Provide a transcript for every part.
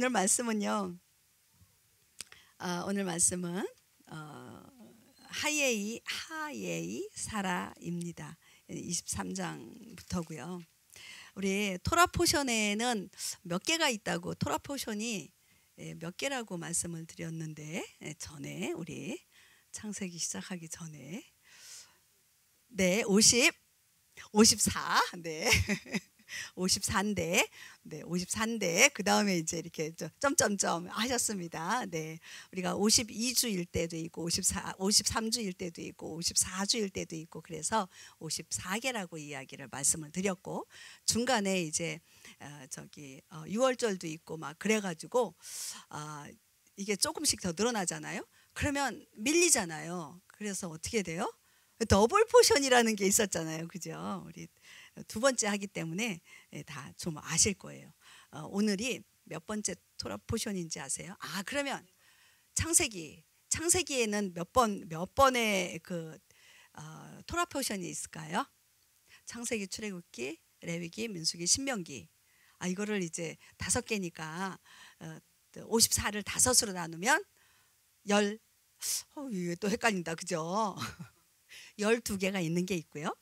오늘 말씀은요. 오늘 말씀은 하예이 사라입니다. 23장부터고요. 우리 토라 포션에는 몇 개가 있다고, 토라 포션이 몇 개라고 말씀을 드렸는데, 전에 우리 창세기 시작하기 전에 54 54인데 54인데 그 다음에 이제 이렇게 점점점 하셨습니다. 우리가 52주일 때도 있고 53주일 때도 있고 54주일 때도 있고, 그래서 54개라고 이야기를 말씀을 드렸고, 중간에 이제 6월절도 있고 막 그래가지고 이게 조금씩 더 늘어나잖아요. 그러면 밀리잖아요. 그래서 어떻게 돼요? 더블 포션이라는 게 있었잖아요, 그죠? 우리 두 번째 하기 때문에 다 좀 아실 거예요. 오늘이 몇 번째 토라 포션인지 아세요? 그러면 창세기에는 몇 번의 그 토라 포션이 있을까요? 창세기, 출애굽기, 레위기, 민수기, 신명기. 이거를 이제 5개니까 54를 5으로 나누면 이게 또 헷갈린다, 그죠? 12개가 있는 게 있고요,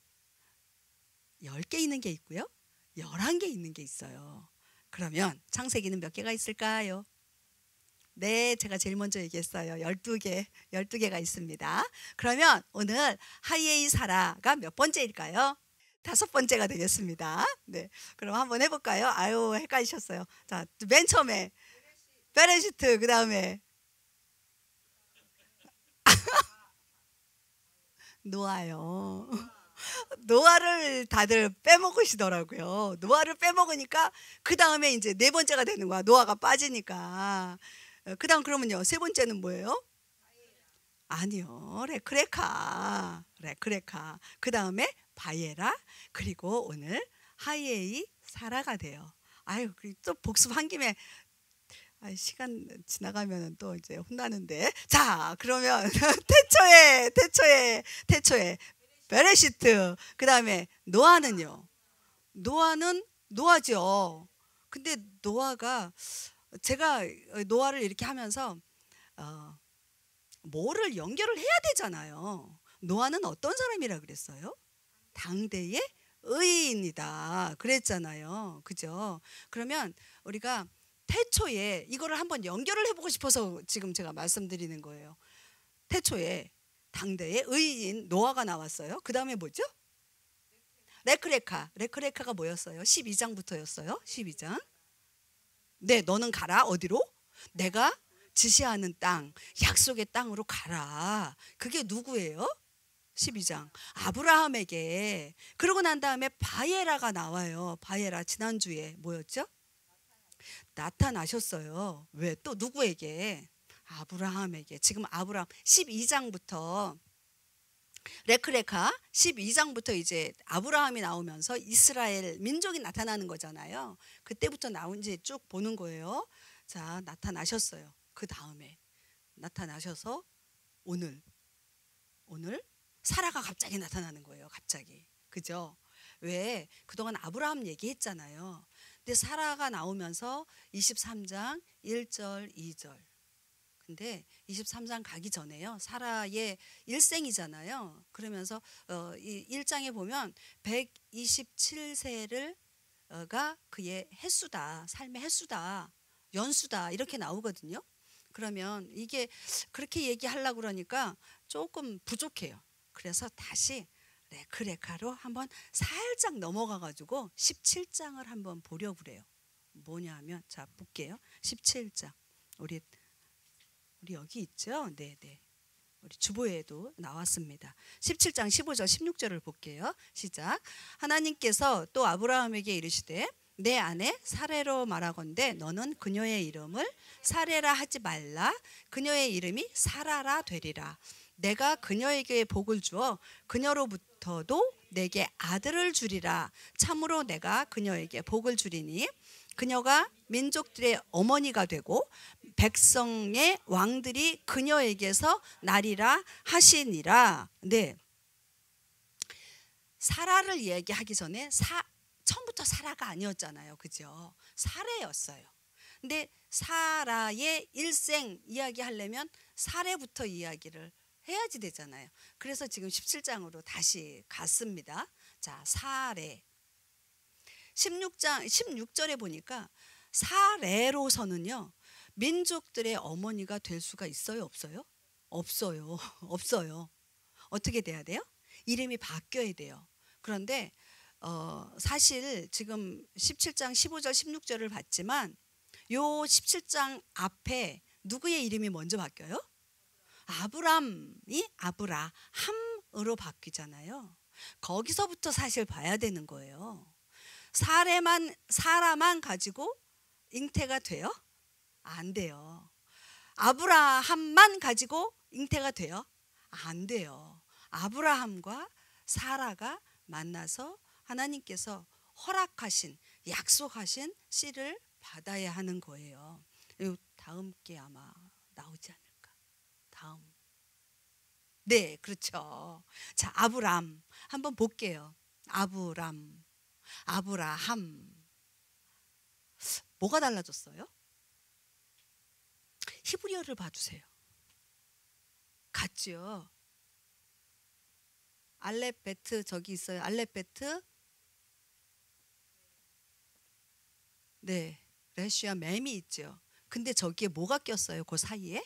10개 있는 게 있고요, 11개 있는 게 있어요. 그러면 창세기는 몇 개가 있을까요? 네, 제가 제일 먼저 얘기했어요. 12개가 있습니다. 그러면 오늘 하예이 사라가 몇 번째일까요? 5번째가 되겠습니다. 네, 그럼 한번 해볼까요? 헷갈리셨어요. 자, 맨 처음에 베레시트, 그 다음에 노아요. 노아를 다들 빼먹으시더라고요. 노아를 빼먹으니까 그 다음에 이제 4번째가 되는 거야. 노아가 빠지니까. 그 다음 그러면요, 3번째는 뭐예요? 아니요, 레크레카. 그 다음에 바예라, 그리고 오늘 하예이 사라가 돼요. 또 복습한 김에 시간 지나가면 또 이제 혼나는데. 자, 그러면 태초에 베레시트, 그 다음에 노아는요. 노아죠. 근데 노아가, 제가 노아를 이렇게 하면서 뭐를 연결을 해야 되잖아요. 노아는 어떤 사람이라 그랬어요? 당대의 의인이다 그랬잖아요, 그죠? 그러면 우리가 태초에 이거를 한번 연결을 해보고 싶어서 지금 제가 말씀드리는 거예요. 태초에 당대의 의인 노아가 나왔어요. 그 다음에 뭐죠? 레크레카가 뭐였어요? 12장부터였어요. 12장. 네, 너는 가라. 어디로? 내가 지시하는 땅, 약속의 땅으로 가라. 그게 누구예요? 12장. 아브라함에게. 그러고 난 다음에 바예라가 나와요. 바예라, 지난주에 뭐였죠? 나타나셨어요. 왜? 또 누구에게? 아브라함에게. 지금 아브라함 12장부터 레크레카 12장부터 이제 아브라함이 나오면서 이스라엘 민족이 나타나는 거잖아요. 그때부터 나온지 쭉 보는 거예요. 자, 나타나셨어요. 그 다음에 나타나셔서 오늘 사라가 갑자기 나타나는 거예요. 갑자기. 그죠? 왜? 그동안 아브라함 얘기했잖아요. 근데 사라가 나오면서 23장 1절 2절. 근데 23장 가기 전에요, 사라의 일생이잖아요. 그러면서 이 1장에 보면 127세가 그의 횟수다, 삶의 횟수다, 연수다, 이렇게 나오거든요. 그러면 이게 그렇게 얘기하려고 그러니까 조금 부족해요. 그래서 다시 레크레카로 한번 살짝 넘어가 가지고 17장을 한번 보려고 그래요. 뭐냐 하면, 자, 볼게요. 17장. 우리 여기 있죠? 네. 우리 주보에도 나왔습니다. 17장 15절 16절을 볼게요. 시작. 하나님께서 또 아브라함에게 이르시되 내 아내 사레로 말하건대 너는 그녀의 이름을 사레라 하지 말라. 그녀의 이름이 사라라 되리라. 내가 그녀에게 복을 주어 그녀로부터도 내게 아들을 주리라. 참으로 내가 그녀에게 복을 주리니 그녀가 민족들의 어머니가 되고 백성의 왕들이 그녀에게서 나리라 하시니라. 네. 사라를 얘기하기 전에 처음부터 사라가 아니었잖아요. 그죠? 사레였어요. 근데 사라의 일생 이야기하려면 사례부터 이야기를 해야지 되잖아요. 그래서 지금 17장으로 다시 갔습니다. 자, 사례. 16절에 보니까 사례로서는요, 민족들의 어머니가 될 수가 있어요, 없어요? 없어요. 없어요. 어떻게 돼야 돼요? 이름이 바뀌어야 돼요. 그런데 사실 지금 17장 15절 16절을 봤지만 요 17장 앞에 누구의 이름이 먼저 바뀌어요? 아브람이 아브라함으로 바뀌잖아요. 거기서부터 사실 봐야 되는 거예요. 사라만 가지고 잉태가 돼요? 안 돼요. 아브라함만 가지고 잉태가 돼요? 안 돼요. 아브라함과 사라가 만나서 하나님께서 허락하신, 약속하신 씨를 받아야 하는 거예요. 다음 게 아마 나오지 않을까? 다음. 네, 그렇죠. 자, 아브람 한번 볼게요. 아브라함. 뭐가 달라졌어요? 히브리어를 봐주세요. 같죠? 알렙베트 저기 있어요. 알렙베트. 네, 레시아 맴이 있죠. 근데 저기에 뭐가 꼈어요? 그 사이에?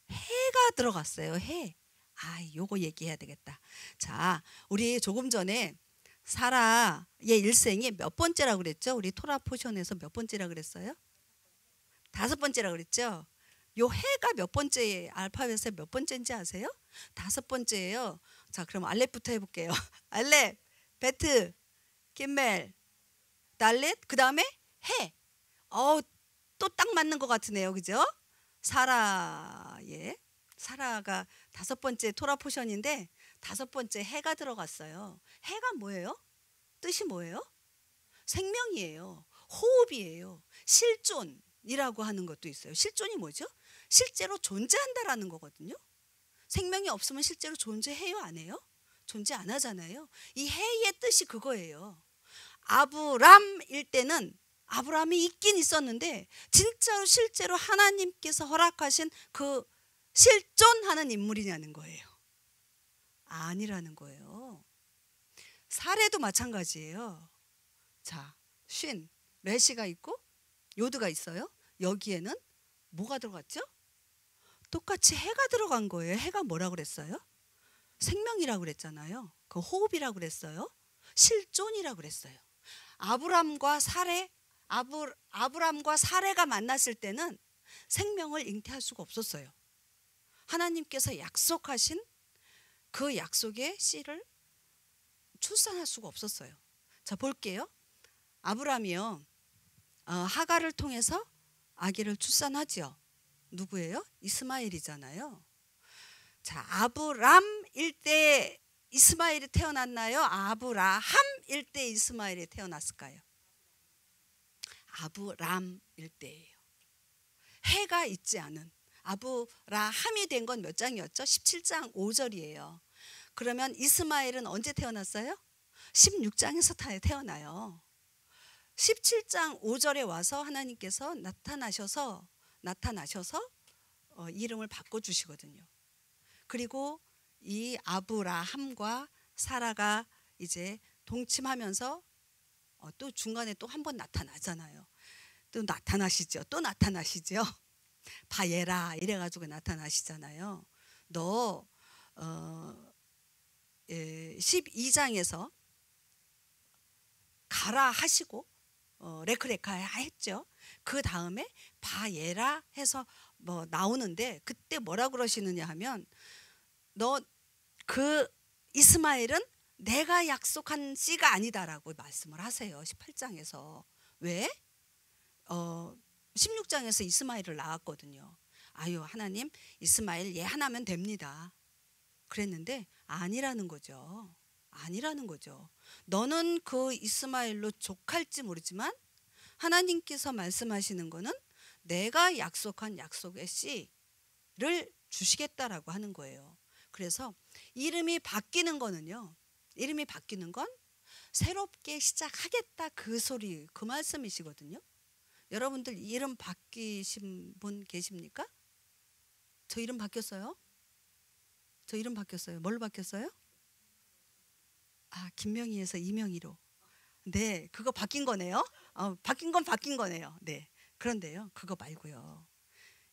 해가 들어갔어요. 해. 요거 얘기해야 되겠다. 자, 우리 조금 전에 사라의 일생이 몇 번째라고 그랬죠? 우리 토라 포션에서 몇 번째라고 그랬어요? 5번째라고 그랬죠? 요 해가 몇 번째, 알파벳에 몇 번째인지 아세요? 5번째예요. 자, 그럼 알렙부터 해볼게요. 알렙, 베트, 김멜, 달렛, 그 다음에 해. 또 딱 맞는 것 같으네요. 그죠? 사라가 5번째 토라 포션인데 5번째 해가 들어갔어요. 해가 뭐예요? 뜻이 뭐예요? 생명이에요. 호흡이에요. 실존이라고 하는 것도 있어요. 실존이 뭐죠? 실제로 존재한다라는 거거든요. 생명이 없으면 실제로 존재해요, 안 해요? 존재 안 하잖아요. 이 해의 뜻이 그거예요. 아브람일 때는 아브라함이 있긴 있었는데 진짜로 실제로 하나님께서 허락하신 그 실존하는 인물이냐는 거예요. 아니라는 거예요. 사례도 마찬가지예요. 자, 레시가 있고 요드가 있어요. 여기에는 뭐가 들어갔죠? 똑같이 해가 들어간 거예요. 해가 뭐라고 그랬어요? 생명이라고 그랬잖아요. 그 호흡이라고 그랬어요. 실존이라고 그랬어요. 아브람과 사레가 만났을 때는 생명을 잉태할 수가 없었어요. 하나님께서 약속하신 그 약속의 씨를 출산할 수가 없었어요. 자, 볼게요. 아브람이요, 하가를 통해서 아기를 출산하지요. 누구예요? 이스마엘이잖아요. 자, 아브람일 때 이스마엘이 태어났나요? 아브라함일 때 이스마엘이 태어났을까요? 아브람일 때예요. 해가 있지 않은 아브라함이 된 건 몇 장이었죠? 17장 5절이에요. 그러면 이스마엘은 언제 태어났어요? 16장에서 태어나요. 17장 5절에 와서 하나님께서 나타나셔서 이름을 바꿔주시거든요. 그리고 이 아브라함과 사라가 이제 동침하면서 또 중간에 또 한 번 나타나잖아요. 또 나타나시죠. 바예라 이래가지고 나타나시잖아요. 너 12장에서 가라 하시고 레크레카 했죠. 그 다음에 바예라 해서 뭐 나오는데 그때 뭐라 그러시느냐 하면 너 그 이스마엘은 내가 약속한 씨가 아니다라고 말씀을 하세요. 18장에서. 왜? 16장에서 이스마엘을 낳았거든요. 하나님 이스마엘 얘 하나면 됩니다. 그랬는데 아니라는 거죠. 너는 그 이스마엘로 족할지 모르지만 하나님께서 말씀하시는 거는 내가 약속한 약속의 씨를 주시겠다라고 하는 거예요. 그래서 이름이 바뀌는 건 새롭게 시작하겠다 그 소리, 그 말씀이시거든요. 여러분들 이름 바뀌신 분 계십니까? 저 이름 바뀌었어요? 저 이름 바뀌었어요. 뭘로 바뀌었어요? 아, 김명희에서 이명희로. 네, 그거 바뀐 거네요. 바뀐 건 바뀐 거네요. 네. 그런데요, 그거 말고요.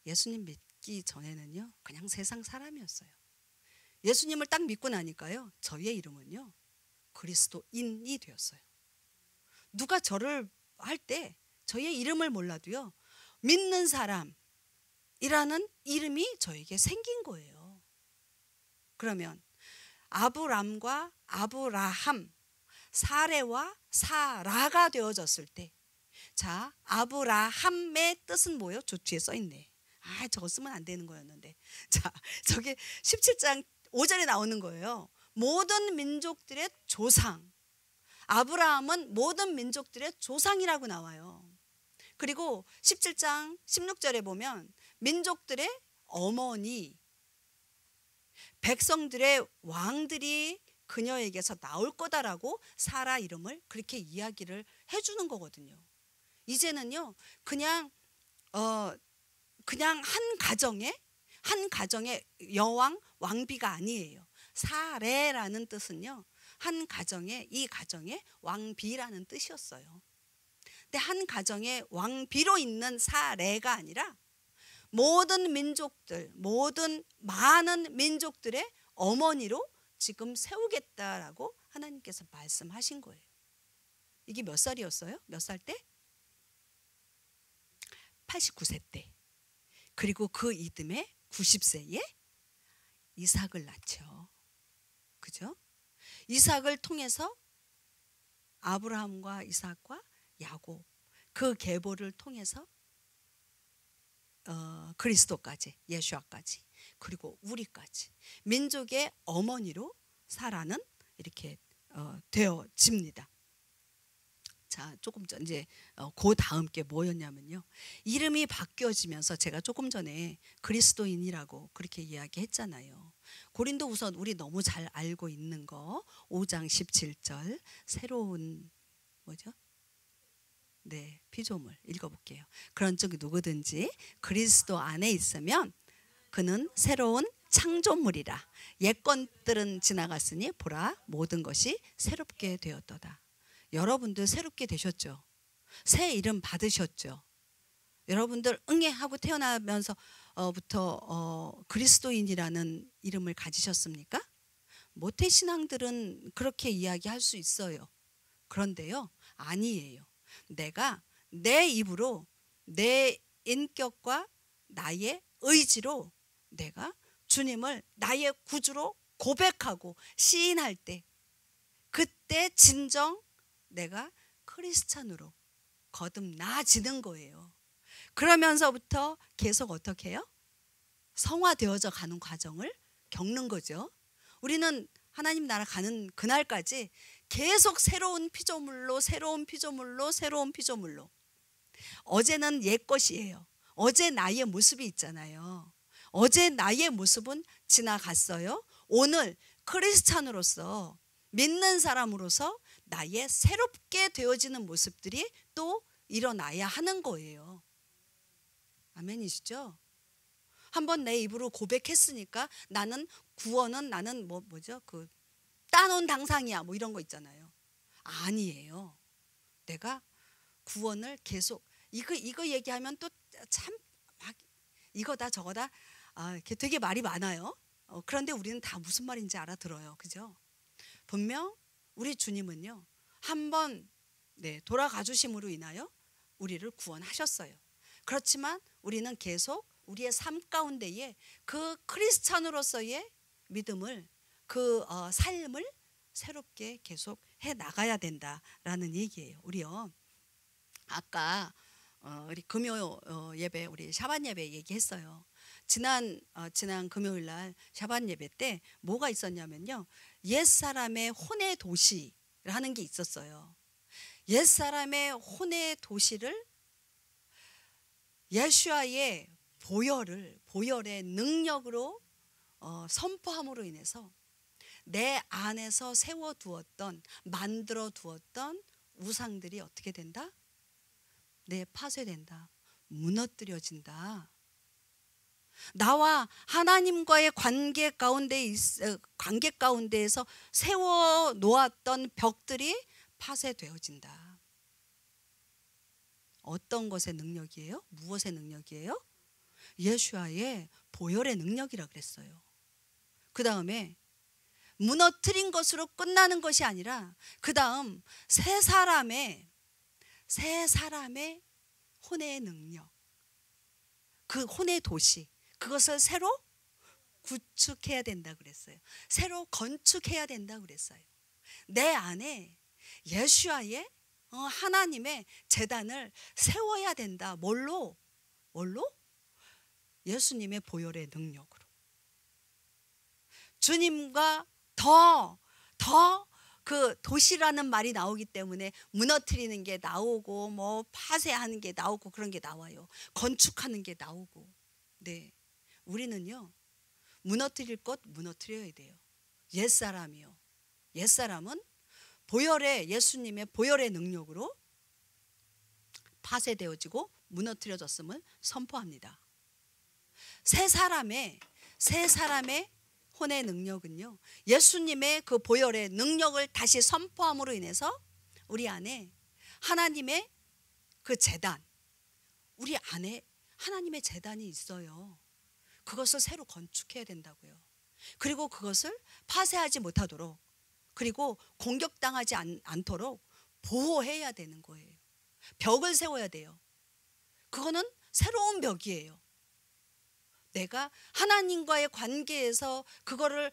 예수님 믿기 전에는요, 그냥 세상 사람이었어요. 예수님을 딱 믿고 나니까요, 저의 이름은요, 그리스도인이 되었어요. 누가 저를 할 때 저의 이름을 몰라도요, 믿는 사람이라는 이름이 저에게 생긴 거예요. 그러면 아브람과 아브라함, 사레와 사라가 되어졌을 때, 자, 아브라함의 뜻은 뭐예요? 저 뒤에 써 있네. 아, 저거 쓰면 안 되는 거였는데. 자, 저게 17장 5절에 나오는 거예요. 모든 민족들의 조상. 아브라함은 모든 민족들의 조상이라고 나와요. 그리고 17장 16절에 보면 민족들의 어머니, 백성들의 왕들이 그녀에게서 나올 거다라고 사라 이름을 그렇게 이야기를 해주는 거거든요. 이제는요, 그냥 한 가정의 여왕 왕비가 아니에요. 사레라는 뜻은요, 한 가정의, 이 가정의 왕비라는 뜻이었어요. 근데 한 가정의 왕비로 있는 사레가 아니라 모든 민족들, 모든 많은 민족들의 어머니로 지금 세우겠다라고 하나님께서 말씀하신 거예요. 이게 몇 살이었어요? 몇 살 때? 89세 때. 그리고 그 이듬해 90세에 이삭을 낳죠. 그죠? 이삭을 통해서 아브라함과 이삭과 야곱, 그 계보를 통해서 그리스도까지, 예수아까지, 그리고 우리까지 민족의 어머니로 사라는 이렇게 되어집니다. 자, 조금 전 이제 그 다음 게 뭐였냐면요, 이름이 바뀌어지면서 제가 조금 전에 그리스도인이라고 그렇게 이야기했잖아요. 고린도후서 우리 너무 잘 알고 있는 거 5장 17절 새로운 뭐죠? 네, 피조물 읽어볼게요. 그런 적 누구든지 그리스도 안에 있으면 그는 새로운 창조물이라. 옛것들은 지나갔으니 보라 모든 것이 새롭게 되었도다. 여러분들 새롭게 되셨죠? 새 이름 받으셨죠? 여러분들 응애 하고 태어나면서부터 그리스도인이라는 이름을 가지셨습니까? 모태신앙들은 그렇게 이야기할 수 있어요. 그런데요, 아니에요. 내가 내 입으로 내 인격과 나의 의지로 내가 주님을 나의 구주로 고백하고 시인할 때, 그때 진정 내가 크리스찬으로 거듭나지는 거예요. 그러면서부터 계속 어떻게 해요? 성화되어져 가는 과정을 겪는 거죠. 우리는 하나님 나라 가는 그날까지 계속 새로운 피조물로, 새로운 피조물로, 새로운 피조물로. 어제는 옛 것이에요. 어제 나의 모습이 있잖아요. 어제 나의 모습은 지나갔어요. 오늘 크리스찬으로서, 믿는 사람으로서 나의 새롭게 되어지는 모습들이 또 일어나야 하는 거예요. 아멘이시죠? 한번 내 입으로 고백했으니까 나는 구원은 나는 뭐죠? 그 따놓은 당상이야, 뭐 이런 거 있잖아요. 아니에요. 내가 구원을 계속 이거 얘기하면 또 참 막 이거다 저거다, 되게 말이 많아요. 그런데 우리는 다 무슨 말인지 알아들어요. 그죠? 분명 우리 주님은요, 한번 돌아가 주심으로 인하여 우리를 구원하셨어요. 그렇지만 우리는 계속 우리의 삶 가운데에 그 크리스찬으로서의 믿음을, 그 삶을 새롭게 계속 해 나가야 된다라는 얘기예요. 우리요, 아까 우리 금요 예배, 우리 샤반 예배 얘기했어요. 지난 금요일 날 샤반 예배 때 뭐가 있었냐면요, 옛사람의 혼의 도시라는 게 있었어요. 옛사람의 혼의 도시를 예수와의 보혈의 능력으로 선포함으로 인해서 내 안에서 세워두었던, 만들어 두었던 우상들이 어떻게 된다? 네, 파쇄된다. 무너뜨려진다. 나와 하나님과의 관계 가운데에서 세워 놓았던 벽들이 파쇄되어진다. 어떤 것의 능력이에요? 무엇의 능력이에요? 예수와의 보혈의 능력이라 그랬어요. 그 다음에 무너뜨린 것으로 끝나는 것이 아니라 그 다음 세 사람의 혼의 능력, 그 혼의 도시, 그것을 새로 구축해야 된다 그랬어요. 새로 건축해야 된다 그랬어요. 내 안에 예수와의 하나님의 제단을 세워야 된다. 뭘로? 예수님의 보혈의 능력으로. 주님과 더 그 도시라는 말이 나오기 때문에 무너뜨리는 게 나오고 뭐 파쇄하는 게 나오고 그런 게 나와요. 건축하는 게 나오고. 네, 우리는요 무너뜨릴 것 무너뜨려야 돼요. 옛사람이요. 옛사람은 예수님의 보혈의 능력으로 파쇄되어지고 무너뜨려졌음을 선포합니다. 세 사람의 혼의 능력은요, 예수님의 그 보혈의 능력을 다시 선포함으로 인해서 우리 안에 하나님의 그 제단, 우리 안에 하나님의 제단이 있어요. 그것을 새로 건축해야 된다고요. 그리고 그것을 파쇄하지 못하도록, 그리고 공격당하지 않도록 보호해야 되는 거예요. 벽을 세워야 돼요. 그거는 새로운 벽이에요. 내가 하나님과의 관계에서 그거를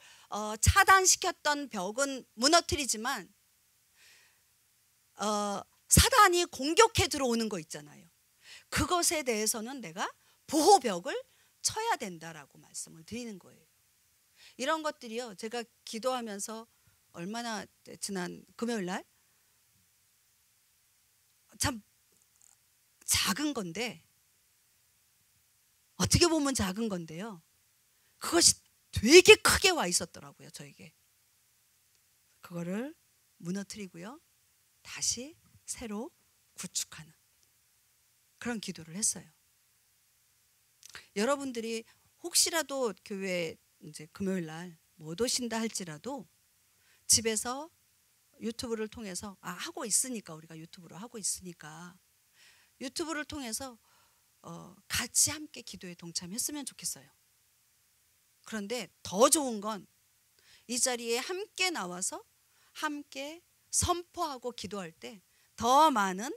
차단시켰던 벽은 무너뜨리지만 사단이 공격해 들어오는 거 있잖아요. 그것에 대해서는 내가 보호벽을 쳐야 된다라고 말씀을 드리는 거예요. 이런 것들이요, 제가 기도하면서 얼마나 지난 금요일 날 참 작은 건데, 어떻게 보면 작은 건데요, 그것이 되게 크게 와 있었더라고요. 저에게. 그거를 무너뜨리고요, 다시 새로 구축하는 그런 기도를 했어요. 여러분들이 혹시라도 교회 이제 금요일 날 못 오신다 할지라도 집에서 유튜브를 통해서 하고 있으니까, 우리가 유튜브로 하고 있으니까 유튜브를 통해서 같이 함께 기도에 동참했으면 좋겠어요. 그런데 더 좋은 건 이 자리에 함께 나와서 함께 선포하고 기도할 때 더 많은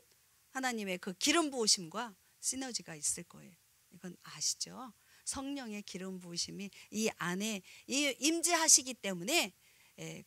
하나님의 그 기름 부으심과 시너지가 있을 거예요. 이건 아시죠? 성령의 기름 부으심이 이 안에 임재하시기 때문에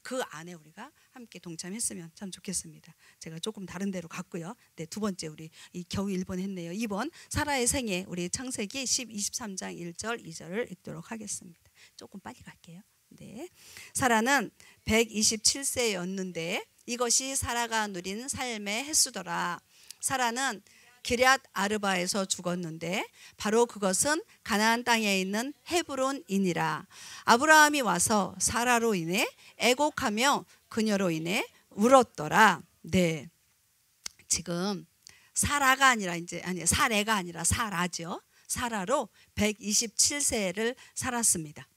그 안에 우리가 함께 동참했으면 참 좋겠습니다. 제가 조금 다른 데로 갔고요. 네, 두 번째 우리 겨우 1번 했네요. 2번 사라의 생애, 우리 창세기 23장 1절 2절을 읽도록 하겠습니다. 조금 빨리 갈게요. 네, 사라는 127세였는데 이것이 사라가 누린 삶의 횟수더라. 사라는 기럇 아르바에서 죽었는데 바로 그것은 가나안 땅에 있는 헤브론이니라. 아브라함이 와서 사라로 인해 애곡하며 그녀로 인해 울었더라. 네, 지금 사라가 아니라 사레가 아니라 사라죠. 사라로 127세를 살았습니다.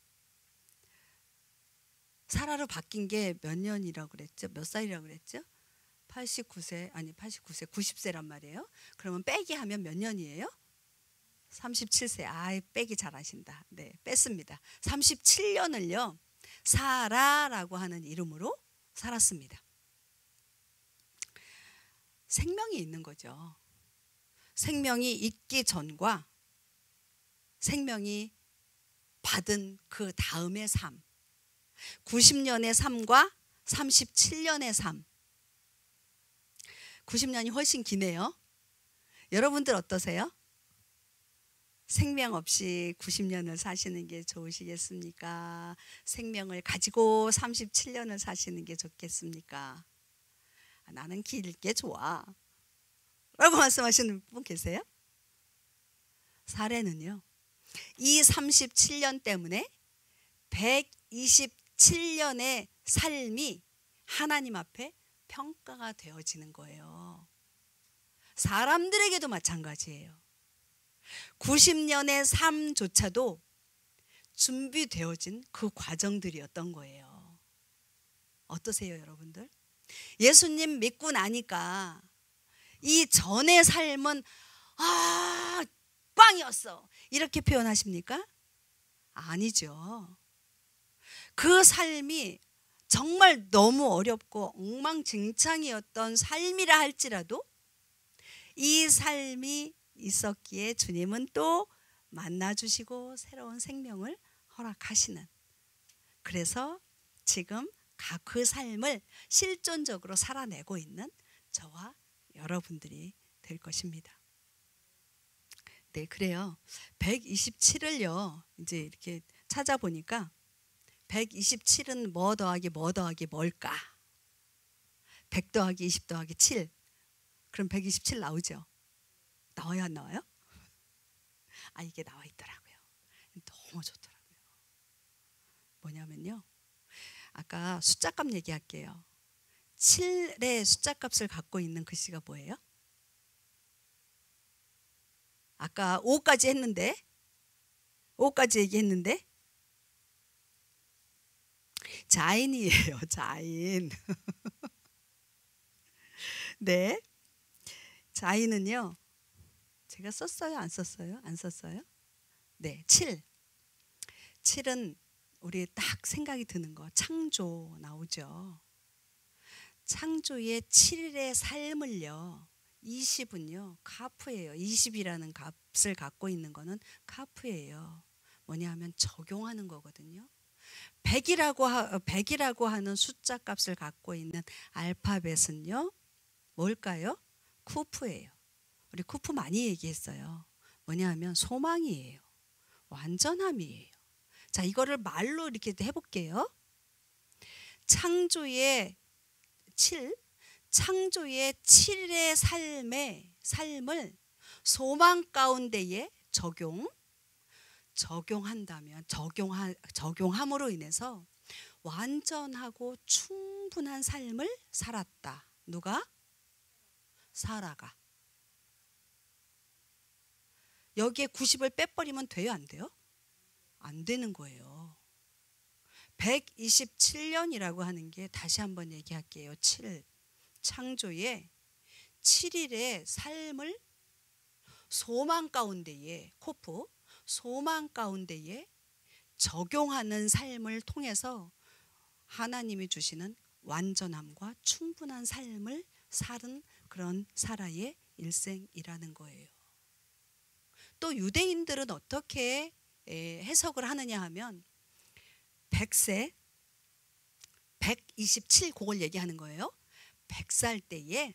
사라로 바뀐 게 몇 년이라고 그랬죠? 몇 살이라고 그랬죠? 89세, 90세란 말이에요. 그러면 빼기 하면 몇 년이에요? 37세. 빼기 잘하신다. 네, 뺐습니다. 37년을요 사라라고 하는 이름으로 살았습니다. 생명이 있는 거죠. 생명이 있기 전과 생명이 받은 그 다음의 삶, 90년의 삶과 37년의 삶. 90년이 훨씬 기네요. 여러분들 어떠세요? 생명 없이 90년을 사시는 게 좋으시겠습니까? 생명을 가지고 37년을 사시는 게 좋겠습니까? 나는 길게 좋아 라고 말씀하시는 분 계세요? 사례는요, 이 37년 때문에 127년의 삶이 하나님 앞에 평가가 되어지는 거예요. 사람들에게도 마찬가지예요. 90년의 삶조차도 준비되어진 그 과정들이었던 거예요. 어떠세요, 여러분들? 예수님 믿고 나니까 이 전의 삶은 빵이었어, 이렇게 표현하십니까? 아니죠. 그 삶이 정말 너무 어렵고 엉망진창이었던 삶이라 할지라도 이 삶이 있었기에 주님은 또 만나주시고 새로운 생명을 허락하시는, 그래서 지금 그 삶을 실존적으로 살아내고 있는 저와 여러분들이 될 것입니다. 네, 그래요. 127을요 이제 이렇게 찾아보니까 127은 뭐 더하기 뭐 더하기 뭘까? 100 더하기 20 더하기 7, 그럼 127 나오죠? 나와요, 안 나와요? 이게 나와 있더라고요. 너무 좋더라고요. 뭐냐면요, 아까 숫자값 얘기할게요. 7의 숫자값을 갖고 있는 글씨가 뭐예요? 아까 5까지 했는데, 5까지 얘기했는데 자인이에요. 자인. 네, 자인은요 제가 썼어요, 안 썼어요? 안 썼어요? 네, 7은 우리 딱 생각이 드는 거, 창조 나오죠. 창조의 7일의 삶을요, 20은요 카프예요. 20이라는 값을 갖고 있는 거는 카프예요. 뭐냐 하면 적용하는 거거든요. 100이라고 하는 숫자 값을 갖고 있는 알파벳은요 뭘까요? 쿠프예요. 우리 쿠프 많이 얘기했어요. 뭐냐 하면 소망이에요. 완전함이에요. 자, 이거를 말로 이렇게 해볼게요. 창조의 7의 삶을 소망 가운데에 적용한다면, 적용함으로 인해서 완전하고 충분한 삶을 살았다. 누가? 사라가. 여기에 90을 빼버리면 돼요, 안 돼요? 안 되는 거예요. 127년이라고 하는 게, 다시 한번 얘기할게요. 창조의 7일의 삶을 소망 가운데에, 소망 가운데에 적용하는 삶을 통해서 하나님이 주시는 완전함과 충분한 삶을 사는 그런 사라의 일생이라는 거예요. 또 유대인들은 어떻게 해석을 하느냐 하면 100세, 127, 그걸 얘기하는 거예요. 100살 때에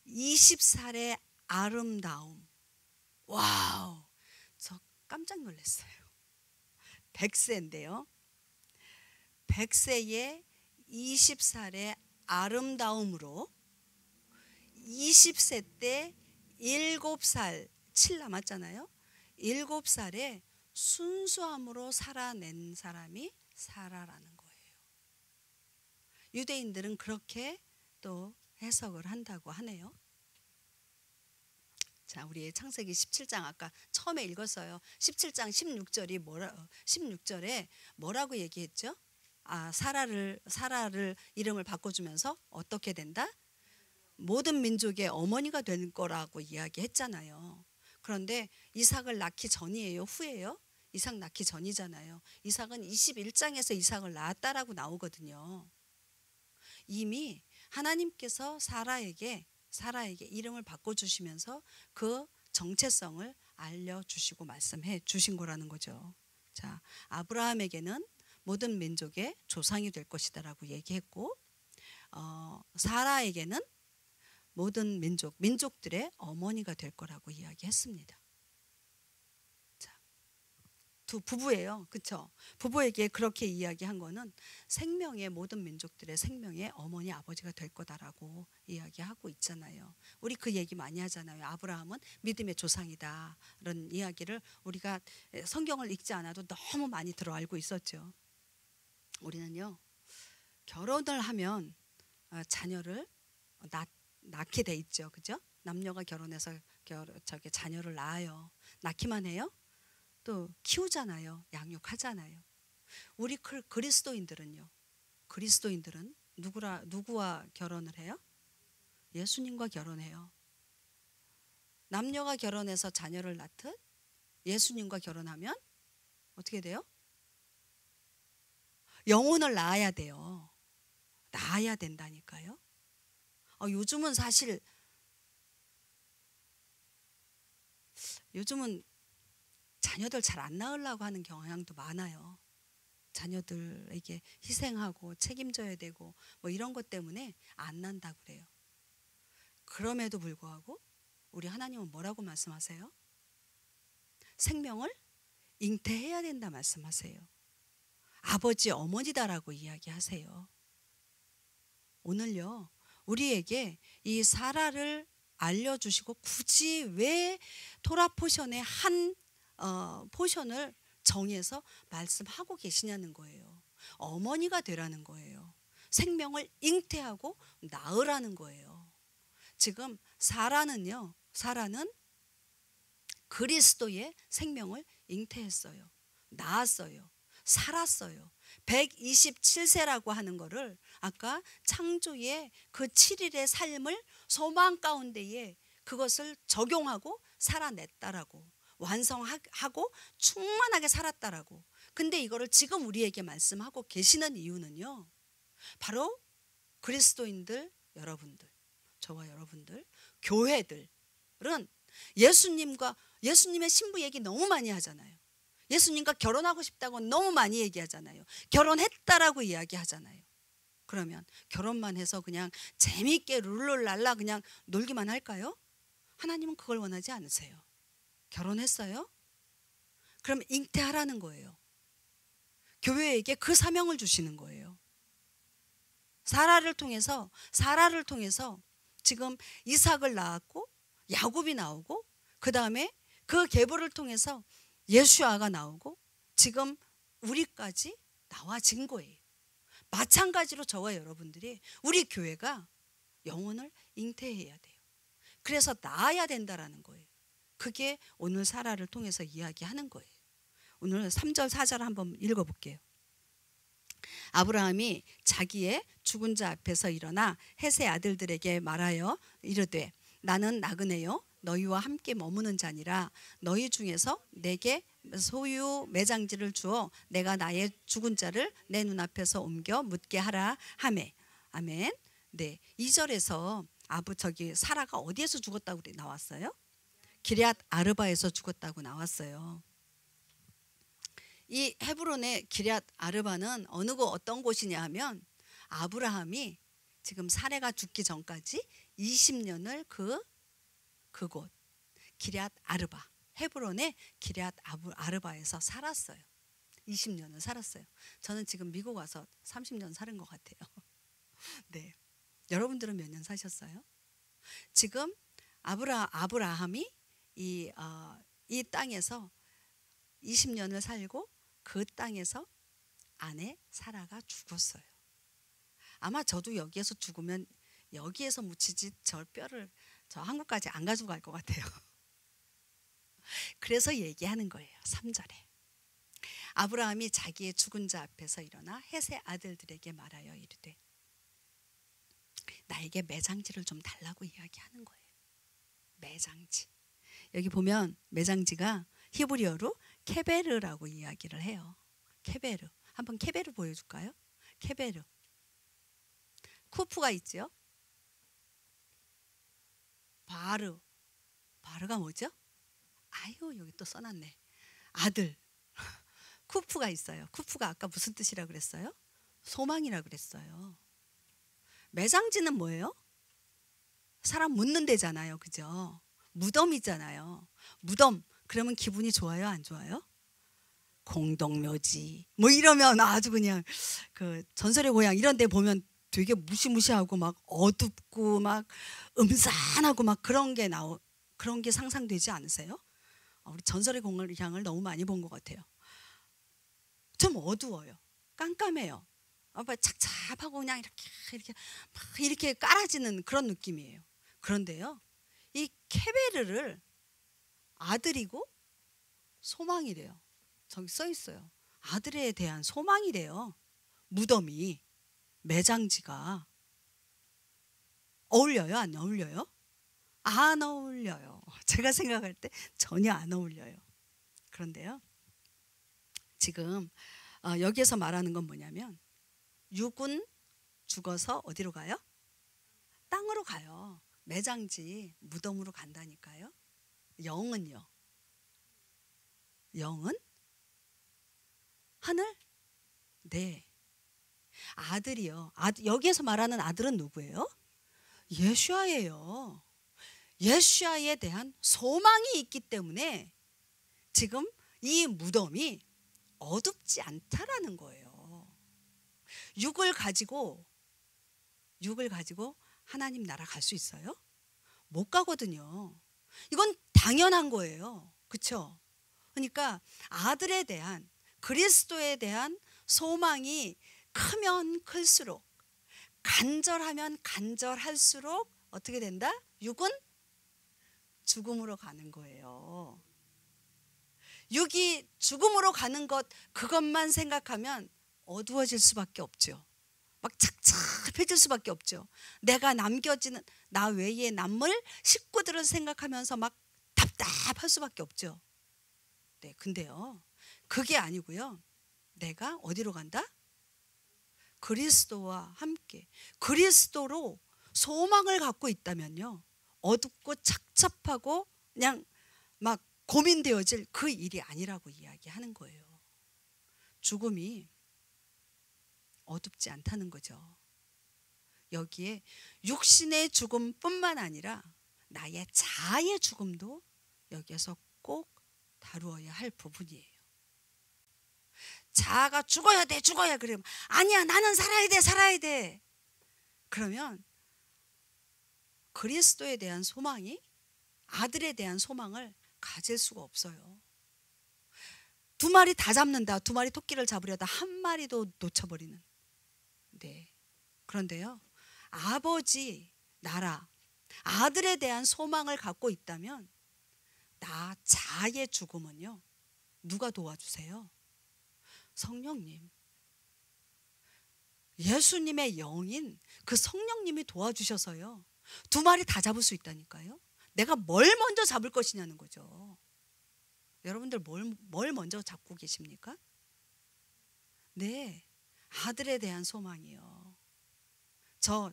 20살의 아름다움. 와우, 저 깜짝 놀랐어요. 100세인데요 100세에 20살의 아름다움으로 20세 때 7살, 7 남았잖아요. 7살에 순수함으로 살아낸 사람이 사라라는 거예요. 유대인들은 그렇게 또 해석을 한다고 하네요. 자, 우리 창세기 17장 아까 처음에 읽었어요. 17장 16절에 뭐라고 얘기했죠? 사라를 이름을 바꿔주면서 어떻게 된다? 모든 민족의 어머니가 될 거라고 이야기했잖아요. 그런데 이삭을 낳기 전이에요, 후예요? 이삭 낳기 전이잖아요. 이삭은 21장에서 이삭을 낳았다라고 나오거든요. 이미 하나님께서 사라에게 이름을 바꿔주시면서 그 정체성을 알려주시고 말씀해 주신 거라는 거죠. 자, 아브라함에게는 모든 민족의 조상이 될 것이다라고 얘기했고, 사라에게는 모든 민족들의 어머니가 될 거라고 이야기했습니다. 자, 두 부부예요, 그렇죠? 부부에게 그렇게 이야기한 거는 생명의 모든 민족들의 생명의 어머니 아버지가 될 거다라고 이야기하고 있잖아요. 우리 그 얘기 많이 하잖아요. 아브라함은 믿음의 조상이다, 이런 이야기를 우리가 성경을 읽지 않아도 너무 많이 들어 알고 있었죠. 우리는요, 결혼을 하면 자녀를 낳게 돼 있죠, 그죠? 남녀가 결혼해서 자녀를 낳아요. 낳기만 해요? 또 키우잖아요. 양육하잖아요. 우리 그리스도인들은요. 그리스도인들은 누구와 결혼을 해요? 예수님과 결혼해요. 남녀가 결혼해서 자녀를 낳듯 예수님과 결혼하면 어떻게 돼요? 영혼을 낳아야 돼요. 낳아야 된다니까요. 요즘은 사실 자녀들 잘 안 낳으려고 하는 경향도 많아요. 자녀들에게 희생하고 책임져야 되고 뭐 이런 것 때문에 안 낳는다고 그래요. 그럼에도 불구하고 우리 하나님은 뭐라고 말씀하세요? 생명을 잉태해야 된다 말씀하세요. 아버지 어머니다라고 이야기하세요. 오늘요 우리에게 이 사라를 알려주시고 굳이 왜 토라 포션의 한 포션을 정해서 말씀하고 계시냐는 거예요. 어머니가 되라는 거예요. 생명을 잉태하고 낳으라는 거예요. 지금 사라는 그리스도의 생명을 잉태했어요. 낳았어요. 살았어요. 127세라고 하는 거를 아까 창조의 그 7일의 삶을 소망 가운데에 그것을 적용하고 살아냈다라고, 완성하고 충만하게 살았다라고. 근데 이거를 지금 우리에게 말씀하고 계시는 이유는요, 바로 그리스도인들 여러분들, 저와 여러분들, 교회들은 예수님의 신부 얘기 너무 많이 하잖아요. 예수님과 결혼하고 싶다고 너무 많이 얘기하잖아요. 결혼했다라고 이야기하잖아요. 그러면 결혼만 해서 그냥 재미있게 룰루랄라 그냥 놀기만 할까요? 하나님은 그걸 원하지 않으세요. 결혼했어요? 그럼 잉태하라는 거예요. 교회에게 그 사명을 주시는 거예요. 사라를 통해서 지금 이삭을 낳았고 야곱이 나오고, 그 다음에 그 계보를 통해서 예수아가 나오고, 지금 우리까지 나와진 거예요. 마찬가지로 저와 여러분들이, 우리 교회가 영혼을 잉태해야 돼요. 그래서 낳아야 된다라는 거예요. 그게 오늘 사라를 통해서 이야기하는 거예요. 오늘 3절 4절 한번 읽어볼게요. 아브라함이 자기의 죽은 자 앞에서 일어나 헷의 아들들에게 말하여 이르되, 나는 나그네요 너희와 함께 머무는 자니라. 너희 중에서 내게 소유 매장지를 주어 내가 나의 죽은 자를 내 눈앞에서 옮겨 묻게 하라 하매. 아멘. 네, 2절에서 사라가 어디에서 죽었다고 나왔어요? 기럇 아르바에서 죽었다고 나왔어요. 이 헤브론의 기럇 아르바는 어떤 곳이냐 하면, 아브라함이 지금 사레가 죽기 전까지 20년을 그곳 기럇 아르바, 헤브론의 기럇 아르바에서 살았어요. 20년을 살았어요. 저는 지금 미국 와서 30년 사는 것 같아요. 네, 여러분들은 몇 년 사셨어요? 지금 아브라함이 이 땅에서 20년을 살고, 그 땅에서 아내 사라가 죽었어요. 아마 저도 여기에서 죽으면 여기에서 묻히지 저 한국까지 안 가지고 갈 것 같아요. 그래서 얘기하는 거예요. 3절에 아브라함이 자기의 죽은 자 앞에서 일어나 헷의 아들들에게 말하여 이르되, 나에게 매장지를 좀 달라고 이야기하는 거예요. 매장지. 여기 보면 매장지가 히브리어로 케베르라고 이야기를 해요. 케베르. 한번 케베르 보여줄까요? 케베르. 쿠프가 있죠. 바르가 뭐죠? 아유, 여기 또 써놨네. 아들. 쿠프가 있어요. 쿠프가 아까 무슨 뜻이라고 그랬어요? 소망이라고 그랬어요. 매장지는 뭐예요? 사람 묻는 데잖아요. 그죠? 무덤이잖아요. 무덤. 그러면 기분이 좋아요? 안 좋아요? 공동묘지 뭐 이러면 아주 그냥 그 전설의 고향 이런 데 보면 되게 무시무시하고 막 어둡고 막 음산하고 막 그런 게 상상되지 않으세요? 우리 전설의 고향을 너무 많이 본 것 같아요. 좀 어두워요. 깜깜해요. 착잡하고 그냥 이렇게 깔아지는 그런 느낌이에요. 그런데요, 이 케베르를 아들이고 소망이래요. 저기 써 있어요. 아들에 대한 소망이래요. 무덤이, 매장지가. 어울려요? 안 어울려요? 안 어울려요. 제가 생각할 때 전혀 안 어울려요. 그런데요, 지금 여기에서 말하는 건 뭐냐면, 육은 죽어서 어디로 가요? 땅으로 가요. 매장지, 무덤으로 간다니까요. 영은요? 영은 하늘? 네. 아들이요. 여기에서 말하는 아들은 누구예요? 예수야예요. 예수야에 대한 소망이 있기 때문에 지금 이 무덤이 어둡지 않다라는 거예요. 육을 가지고 하나님 나라 갈 수 있어요? 못 가거든요. 이건 당연한 거예요. 그렇죠? 그러니까 아들에 대한, 그리스도에 대한 소망이 크면 클수록, 간절하면 간절할수록 어떻게 된다? 육은 죽음으로 가는 거예요. 육이 죽음으로 가는 것, 그것만 생각하면 어두워질 수밖에 없죠. 막 착잡해질 수밖에 없죠. 내가 남겨지는, 나 외에 남을 식구들을 생각하면서 막 답답할 수밖에 없죠. 네, 근데요, 그게 아니고요. 내가 어디로 간다? 그리스도와 함께, 그리스도로 소망을 갖고 있다면요, 어둡고 착잡하고 그냥 막 고민되어질 그 일이 아니라고 이야기하는 거예요. 죽음이 어둡지 않다는 거죠. 여기에 육신의 죽음뿐만 아니라 나의 자아의 죽음도 여기에서 꼭 다루어야 할 부분이에요. 자아가 죽어야 돼, 죽어야. 그러면 아니야, 나는 살아야 돼, 살아야 돼. 그러면 그리스도에 대한 소망이, 아들에 대한 소망을 가질 수가 없어요. 두 마리 다 잡는다, 두 마리 토끼를 잡으려다 한 마리도 놓쳐버리는. 네. 그런데요, 아버지 나라, 아들에 대한 소망을 갖고 있다면 나 자아의 죽음은요, 누가 도와주세요? 성령님. 예수님의 영인 그 성령님이 도와주셔서요, 두 마리 다 잡을 수 있다니까요. 내가 뭘 먼저 잡을 것이냐는 거죠. 여러분들 뭘 먼저 잡고 계십니까? 네, 아들에 대한 소망이요. 저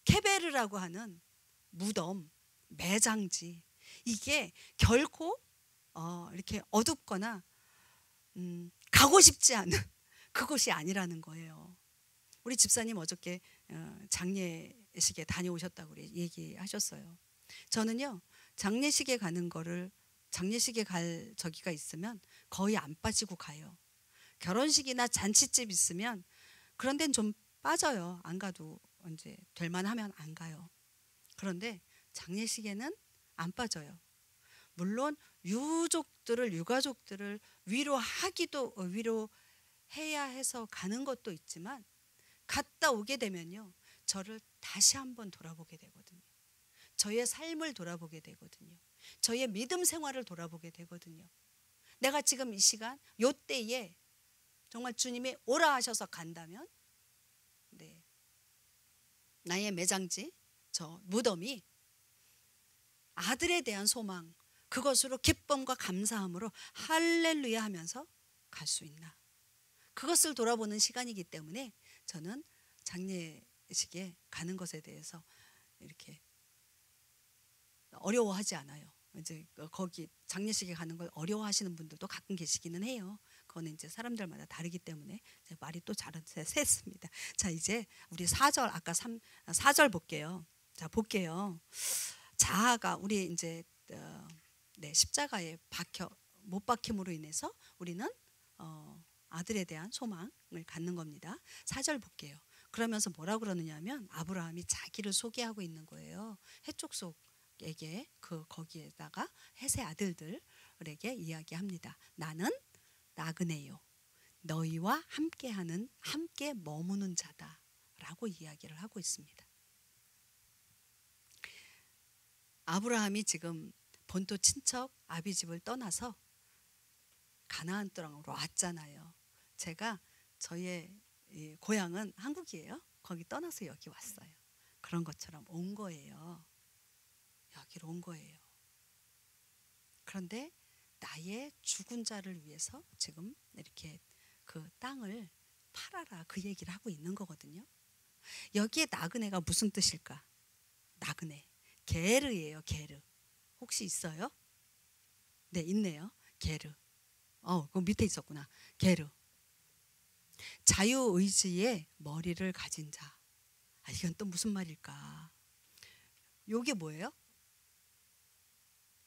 케베르라고 하는 무덤, 매장지, 이게 결코 이렇게 어둡거나 가고 싶지 않은 그곳이 아니라는 거예요. 우리 집사님 어저께 장례식에 다녀오셨다고 얘기하셨어요. 저는요, 장례식에 가는 거를, 장례식에 갈 저기가 있으면 거의 안 빠지고 가요. 결혼식이나 잔치집 있으면 그런 데는 좀 빠져요. 안 가도 이제 될만 하면 안 가요. 그런데 장례식에는 안 빠져요. 물론 유가족들을 위로해야 해서 가는 것도 있지만, 갔다 오게 되면요, 저를 다시 한번 돌아보게 되거든요. 저의 삶을 돌아보게 되거든요. 저의 믿음 생활을 돌아보게 되거든요. 내가 지금 이 시간 요 때에 정말 주님이 오라 하셔서 간다면, 네, 나의 매장지, 저 무덤이 아들에 대한 소망, 그것으로 기쁨과 감사함으로 할렐루야 하면서 갈 수 있나, 그것을 돌아보는 시간이기 때문에 저는 장례식에 가는 것에 대해서 이렇게 어려워하지 않아요. 이제 거기 장례식에 가는 걸 어려워하시는 분들도 가끔 계시기는 해요. 그거는 이제 사람들마다 다르기 때문에 말이 또 샜습니다. 자, 이제 우리 4절, 아까 4절 볼게요. 자, 볼게요. 자아가 우리 이제 네, 십자가에 못 박힘으로 인해서 우리는 아들에 대한 소망을 갖는 겁니다. 4절 볼게요. 그러면서 뭐라고 그러느냐 하면, 아브라함이 자기를 소개하고 있는 거예요. 해쪽 속에게, 거기에다가 헷의 아들들에게 이야기합니다. 나는 나그네요, 너희와 함께 머무는 자다라고 이야기를 하고 있습니다. 아브라함이 지금 본토 친척 아비집을 떠나서 가나안 땅으로 왔잖아요. 제가 저의 이 고향은 한국이에요. 거기 떠나서 여기 왔어요. 그런 것처럼 온 거예요. 여기로 온 거예요. 그런데 나의 죽은 자를 위해서 지금 이렇게 그 땅을 팔아라 그 얘기를 하고 있는 거거든요. 여기에 나그네가 무슨 뜻일까? 나그네 게르예요. 게르. 혹시 있어요? 네, 있네요. 게르. 그 밑에 있었구나. 게르. 자유의지의 머리를 가진 자. 이건 또 무슨 말일까? 요게 뭐예요?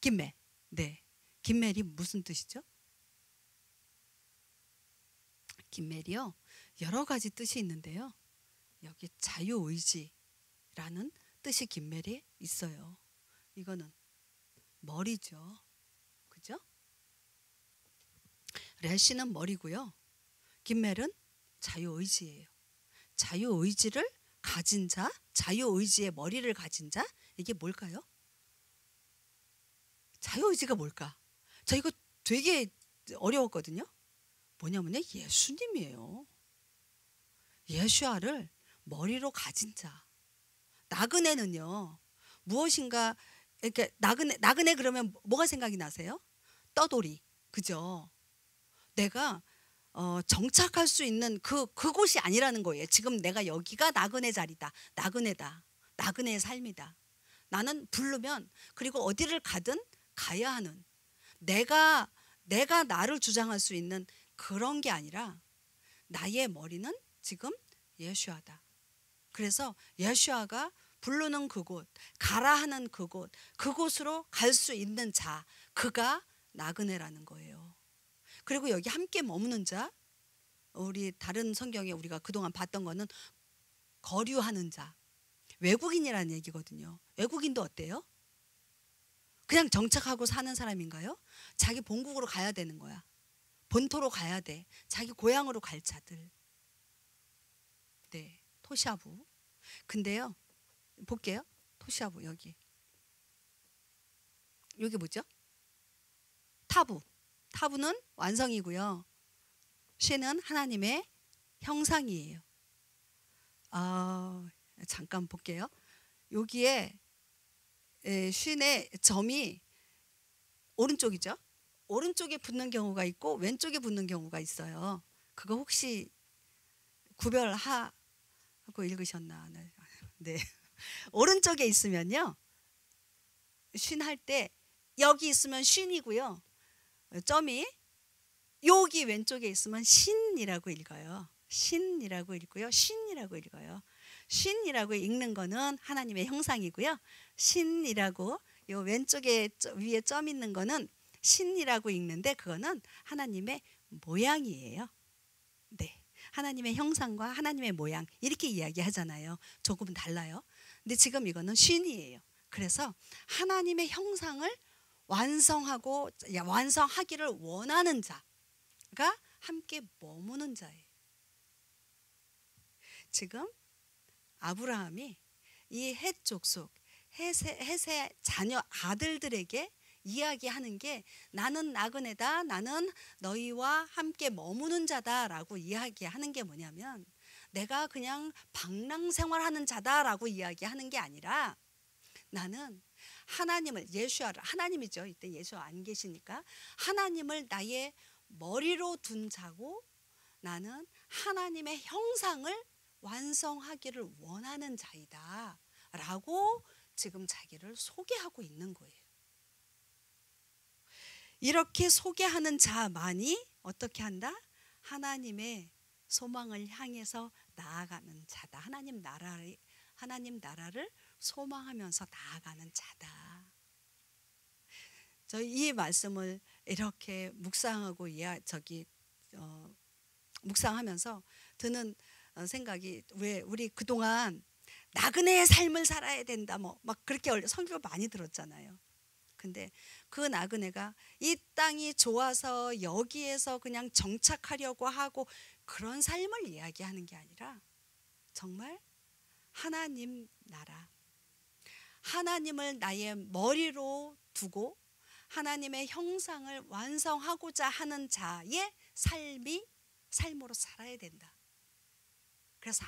김멜. 네. 김멜이 무슨 뜻이죠? 김멜이요. 여러 가지 뜻이 있는데요. 여기 자유의지라는 뜻이 김멜에 있어요. 이거는 머리죠. 그죠? 레시는 머리고요. 김멜은 자유의지예요. 자유의지를 가진 자, 자유의지의 머리를 가진 자, 이게 뭘까요? 자유의지가 뭘까? 저 이거 되게 어려웠거든요. 뭐냐면요, 예수님이에요. 예수아를 머리로 가진 자. 나그네는요, 무엇인가, 이렇게 나그네 그러면 뭐가 생각이 나세요? 떠돌이. 그죠? 내가 정착할 수 있는 그곳이 아니라는 거예요. 지금 내가 여기가 나그네 자리다. 나그네다. 나그네의 삶이다. 나는 부르면 그리고 어디를 가든 가야 하는 내가 나를 주장할 수 있는 그런 게 아니라 나의 머리는 지금 예수아다. 그래서 예수아가 부르는 그곳, 가라 하는 그곳으로 갈 수 있는 자, 그가 나그네라는 거예요. 그리고 여기 함께 머무는 자, 우리 다른 성경에 우리가 그동안 봤던 거는 거류하는 자, 외국인이라는 얘기거든요. 외국인도 어때요? 그냥 정착하고 사는 사람인가요? 자기 본국으로 가야 되는 거야. 본토로 가야 돼. 자기 고향으로 갈 자들. 네, 토샤부. 근데요, 볼게요. 토샤부 여기 뭐죠? 타부. 타부는 완성이고요. 쉐는 하나님의 형상이에요. 잠깐 볼게요. 여기에 쉰의 점이 오른쪽이죠. 오른쪽에 붙는 경우가 있고 왼쪽에 붙는 경우가 있어요. 그거 혹시 구별하고 읽으셨나? 네. 오른쪽에 있으면요, 쉰 할 때 여기 있으면 쉰이고요. 점이 여기 왼쪽에 있으면 신이라고 읽어요. 신이라고 읽고요. 신이라고 읽어요. 신이라고 읽는 거는 하나님의 형상이고요. 신이라고 요 왼쪽에 위에 점 있는 거는 신이라고 읽는데 그거는 하나님의 모양이에요. 네. 하나님의 형상과 하나님의 모양 이렇게 이야기하잖아요. 조금은 달라요. 근데 지금 이거는 신이에요. 그래서 하나님의 형상을 완성하기를 원하는 자가 함께 머무는 자예요. 지금 아브라함이 이 헷 족속, 헷의 자녀 아들들에게 이야기하는 게 나는 나그네다, 나는 너희와 함께 머무는 자다라고 이야기하는 게 뭐냐면 내가 그냥 방랑생활하는 자다라고 이야기하는 게 아니라 나는 하나님을, 예수아를, 하나님이죠. 이때 예수 안 계시니까 하나님을 나의 머리로 둔 자고 나는 하나님의 형상을 완성하기를 원하는 자이다 라고 지금 자기를 소개하고 있는 거예요. 이렇게 소개하는 자만이 어떻게 한다? 하나님의 소망을 향해서 나아가는 자다. 하나님 나라를 소망하면서 나아가는 자다. 저 이 말씀을 이렇게 묵상하고 묵상하면서 드는 생각이, 왜 우리 그동안 나그네의 삶을 살아야 된다 막 그렇게 설교 많이 들었잖아요. 근데 그 나그네가 이 땅이 좋아서 여기에서 그냥 정착하려고 하고 그런 삶을 이야기하는 게 아니라 정말 하나님 나라, 하나님을 나의 머리로 두고 하나님의 형상을 완성하고자 하는 자의 삶으로 살아야 된다. 그래서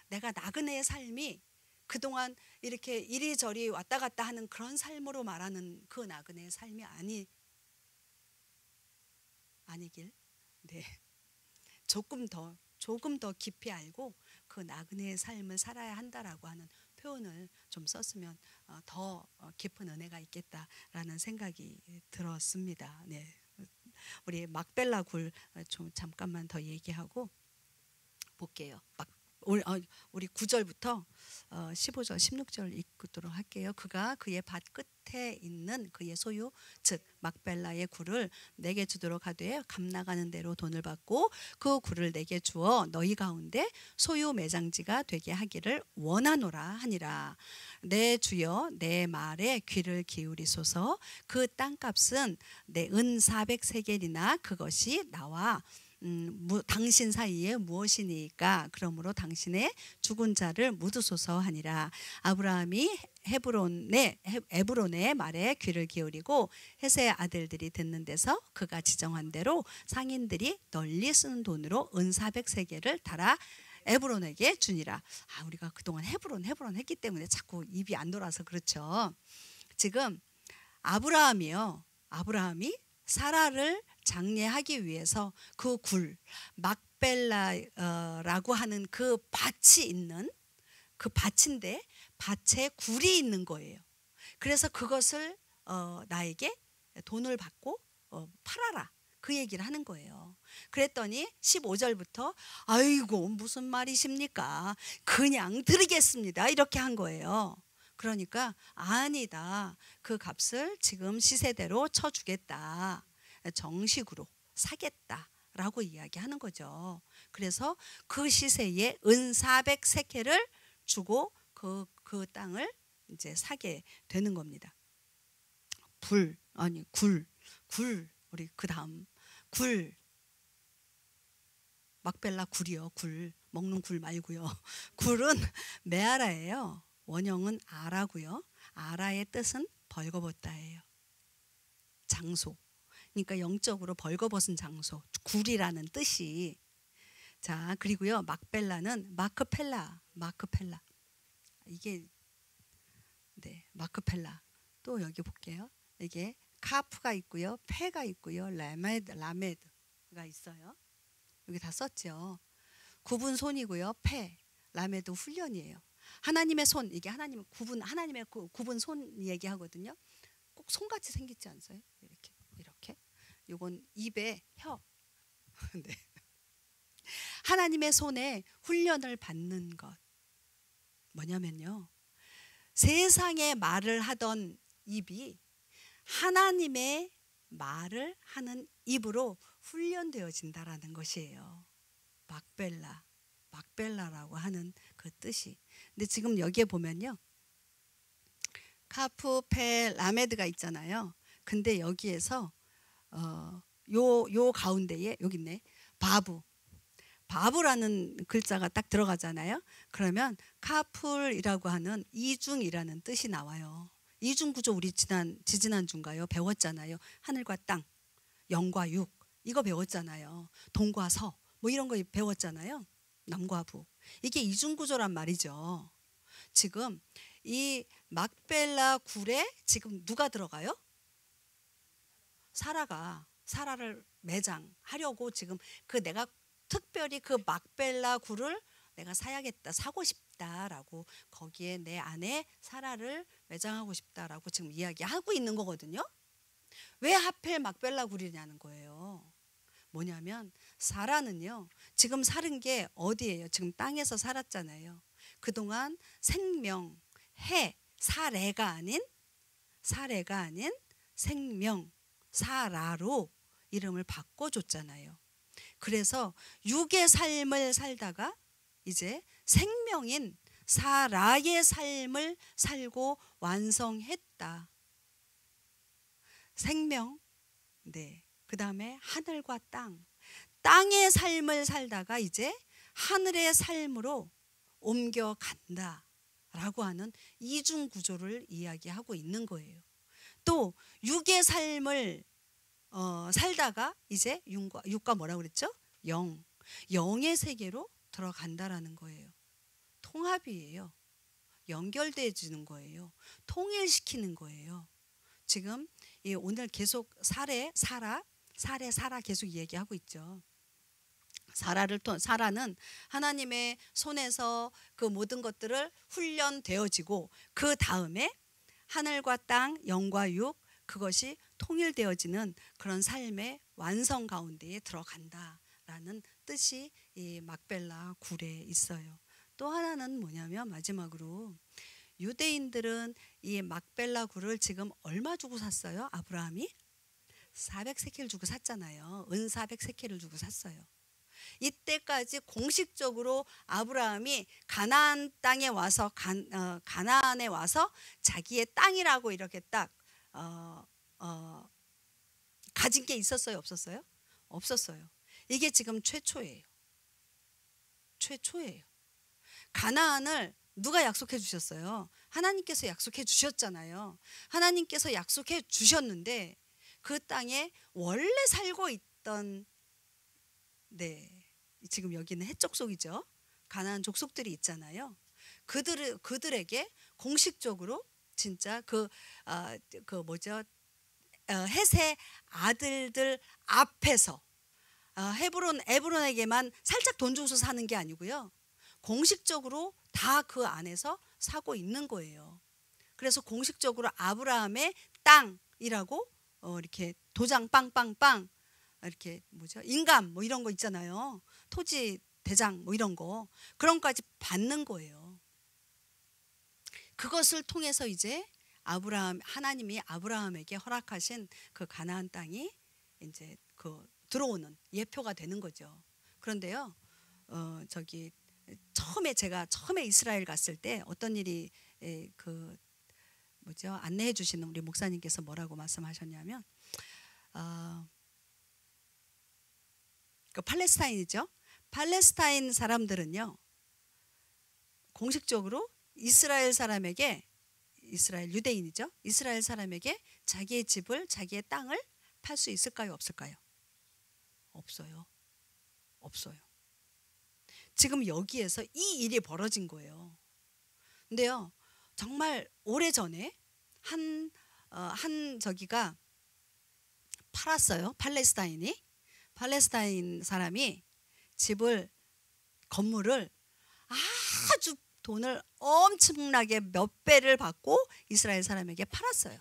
내가 나그네의 삶이 그동안 이렇게 이리저리 왔다 갔다 하는 그런 삶으로 말하는 그 나그네의 삶이 아니길, 네, 조금 더 깊이 알고 그 나그네의 삶을 살아야 한다라고 하는 표현을 좀 썼으면 더 깊은 은혜가 있겠다라는 생각이 들었습니다. 네, 우리 막벨라 굴 좀 잠깐만 더 얘기하고 볼게요. 우리 9절부터 15절 16절 읽도록 할게요. 그가 그의 밭 끝에 있는 그의 소유 즉 막벨라의 굴을 내게 주도록 하되 감 나가는 대로 돈을 받고 그 굴을 내게 주어 너희 가운데 소유 매장지가 되게 하기를 원하노라 하니라. 내 주여 내 말에 귀를 기울이소서. 그 땅값은 내 은 400세겔이나 그것이 나와 당신 사이에 무엇이니까 그러므로 당신의 죽은 자를 묻으소서 하니라. 아브라함이 에브론의 말에 귀를 기울이고 헷의 아들들이 듣는 데서 그가 지정한 대로 상인들이 널리 쓰는 돈으로 은 400세겔을 달아 에브론에게 주니라. 우리가 그동안 헤브론 했기 때문에 자꾸 입이 안 돌아서 그렇죠. 지금 아브라함이 사라를 장례하기 위해서 그 굴 막벨라라고 하는 그 밭이 있는 그 밭인데 밭에 굴이 있는 거예요. 그래서 그것을 나에게 돈을 받고 팔아라 그 얘기를 하는 거예요. 그랬더니 15절부터 아이고 무슨 말이십니까? 그냥 드리겠습니다 이렇게 한 거예요. 그러니까 아니다. 그 값을 지금 시세대로 쳐주겠다. 정식으로 사겠다라고 이야기하는 거죠. 그래서 그 시세에 은 400세켈을 주고 그 땅을 이제 사게 되는 겁니다. 굴 우리 그 다음 굴 막벨라 굴이요. 굴 먹는 굴 말고요. 굴은 메아라예요. 원형은 아라고요. 아라의 뜻은 벌거벗다예요. 장소. 그러니까 영적으로 벌거벗은 장소. 굴이라는 뜻이. 자, 그리고요. 막벨라는 마크펠라. 이게 네, 마크펠라. 또 여기 볼게요. 이게 카프가 있고요. 페가 있고요. 라메드가 있어요. 여기 다 썼죠. 굽은 손이고요. 페, 라메드 훈련이에요. 하나님의 손, 이게 하나님의 굽은 손 얘기하거든요. 꼭 손같이 생기지 않아요? 이렇게. 요건 입에 혀. 네. 하나님의 손에 훈련을 받는 것. 뭐냐면요. 세상의 말을 하던 입이 하나님의 말을 하는 입으로 훈련되어진다라는 것이에요. 막벨라라고 하는 그 뜻이. 근데 지금 여기에 보면요. 카프, 페, 라메드가 있잖아요. 근데 여기에서 요 가운데에 여기 있네. 바브라는 글자가 딱 들어가잖아요. 그러면 카풀이라고 하는 이중이라는 뜻이 나와요. 이중구조 우리 지지난주인가요? 배웠잖아요. 하늘과 땅, 영과 육 이거 배웠잖아요. 동과 서 뭐 이런 거 배웠잖아요. 남과 북. 이게 이중구조란 말이죠. 지금 이 막벨라 굴에 지금 누가 들어가요? 사라를 매장하려고 지금 내가 특별히 그 막벨라 굴을 내가 사고 싶다라고 거기에 내 안에 사라를 매장하고 싶다라고 지금 이야기하고 있는 거거든요. 왜 하필 막벨라 굴이냐는 거예요. 뭐냐면 사라는요. 지금 사는 게 어디예요? 지금 땅에서 살았잖아요. 그동안 생명, 사례가 아닌 생명, 사라로 이름을 바꿔줬잖아요. 그래서 육의 삶을 살다가 이제 생명인 사라의 삶을 살고 완성했다. 생명, 네. 그 다음에 하늘과 땅의 삶을 살다가 이제 하늘의 삶으로 옮겨간다 라고 하는 이중 구조를 이야기하고 있는 거예요. 또 육의 삶을 살다가 이제 육과 뭐라고 그랬죠? 영의 세계로 들어간다라는 거예요. 통합이에요. 연결되어지는 거예요. 통일시키는 거예요. 지금 오늘 계속 사라 계속 얘기하고 있죠. 사라는 하나님의 손에서 그 모든 것들을 훈련되어지고 그 다음에 하늘과 땅, 영과 육 그것이 통일되어지는 그런 삶의 완성 가운데에 들어간다라는 뜻이 이 막벨라 굴에 있어요. 또 하나는 뭐냐면 마지막으로 유대인들은 이 막벨라 굴을 지금 얼마 주고 샀어요? 아브라함이 400세켈 주고 샀잖아요. 은 400세켈을 주고 샀어요. 이때까지 공식적으로 아브라함이 가나안 땅에 와서 가나안에 와서 자기의 땅이라고 이렇게 딱 가진 게 있었어요, 없었어요? 없었어요. 이게 지금 최초예요. 가나안을 누가 약속해 주셨어요? 하나님께서 약속해 주셨잖아요. 하나님께서 약속해 주셨는데 그 땅에 원래 살고 있던 지금 여기는 해족속이죠. 가나안 족속들이 있잖아요. 그들에게 공식적으로 진짜 헷의 아들들 앞에서 에브론에게만 살짝 돈 줘서 사는 게 아니고요. 공식적으로 다 그 안에서 사고 있는 거예요. 그래서 공식적으로 아브라함의 땅이라고 이렇게 도장 빵빵빵 이렇게 인감 뭐 이런 거 있잖아요. 토지 대장 뭐 이런 거 그런 거까지 받는 거예요. 그것을 통해서 이제 하나님이 아브라함에게 허락하신 그 가나안 땅이 이제 들어오는 예표가 되는 거죠. 그런데요, 제가 처음에 이스라엘 갔을 때 어떤 일이 안내해 주시는 우리 목사님께서 뭐라고 말씀하셨냐면 팔레스타인이죠. 팔레스타인 사람들은요 공식적으로 이스라엘 유대인이죠. 이스라엘 사람에게 자기의 집을 자기의 땅을 팔 수 있을까요? 없을까요? 없어요. 지금 여기에서 이 일이 벌어진 거예요. 근데요 정말 오래전에 저기가 팔았어요. 팔레스타인 사람이 건물을 아주 돈을 엄청나게 몇 배를 받고 이스라엘 사람에게 팔았어요.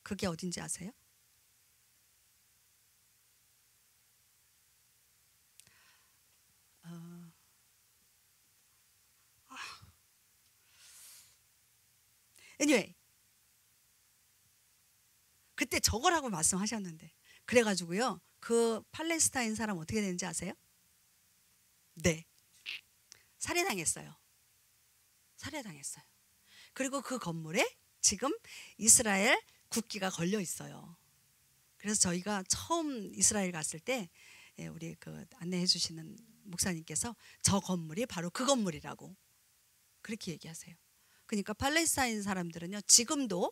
그게 어딘지 아세요? anyway 그때 저거라고 말씀하셨는데 그래가지고요 그 팔레스타인 사람 어떻게 되는지 아세요? 네, 살해당했어요. 그리고 그 건물에 지금 이스라엘 국기가 걸려 있어요. 그래서 저희가 처음 이스라엘 갔을 때 우리 안내해 주시는 목사님께서 저 건물이 바로 그 건물이라고 그렇게 얘기하세요. 그러니까 팔레스타인 사람들은요 지금도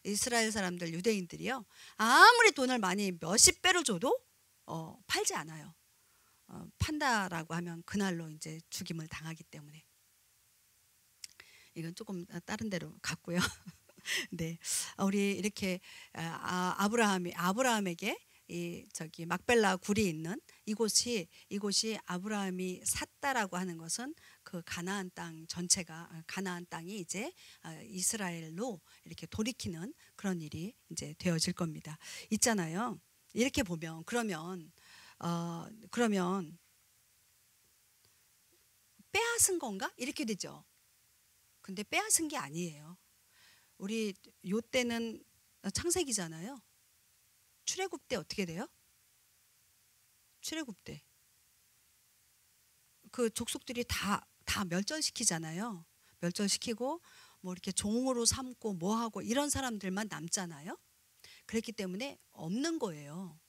이스라엘 사람들 유대인들이요 아무리 돈을 많이 몇십 배를 줘도 팔지 않아요. 판다라고 하면 그날로 이제 죽임을 당하기 때문에. 이건 조금 다른 데로 갔고요. 네, 우리 이렇게 아브라함에게 막벨라 굴이 있는 이곳이 아브라함이 샀다라고 하는 것은 그 가나안 땅 전체가 가나안 땅이 이제 이스라엘로 이렇게 돌이키는 그런 일이 이제 되어질 겁니다. 있잖아요. 이렇게 보면 그러면 빼앗은 건가? 이렇게 되죠. 근데 빼앗은 게 아니에요. 우리 요 때는 창세기잖아요. 출애굽 때 어떻게 돼요? 출애굽 때 그 족속들이 다 멸절시키잖아요. 멸절시키고 뭐 이렇게 종으로 삼고 뭐 하고 이런 사람들만 남잖아요. 그렇기 때문에 없는 거예요.